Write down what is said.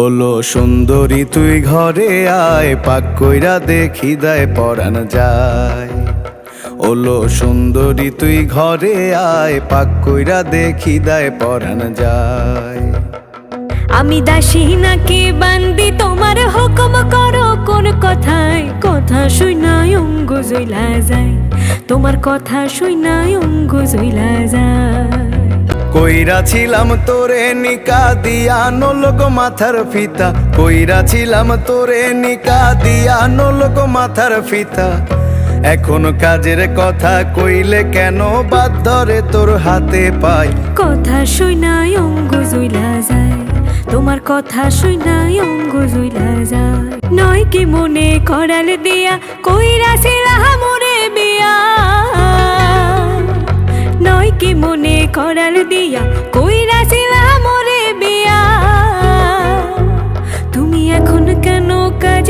ওলো সুন্দরী তুই ঘরে আয়, পাক কইরা দেখি দায় পরাণ যায়। ওলো সুন্দরী তুই ঘরে আয়, পাক কইরা দেখি দায় পরাণ যায়। আমি দাসী নাকি বান্দি, তোমার হুকুম করো কোন কথায়। কথা শুনাই অঙ্গ জইলা যায়, তোমার কথা শুনাই অঙ্গ জইলা যায়। কইরা ছিলাম তোরে নিকা দিয়া নলক মাথার ফিতা, কইরা ছিলাম তোরে নিকা দিয়া নলক মাথার ফিতা। এখন কাজের কথা কইলে কেন বাদ ধরে তোর হাতে পাই। কথা শুনাই অঙ্গ জইলা যায়, তোমার কথা শুনাই অঙ্গ জইলা যায়। নয় কি মনে করাল দিয়া কইরা ছিলা মোরে বিয়া, নয় কি মনে করাল দিয়া কইরা ছিলা মোরে বিয়া। তুমি এখন কেন কাজ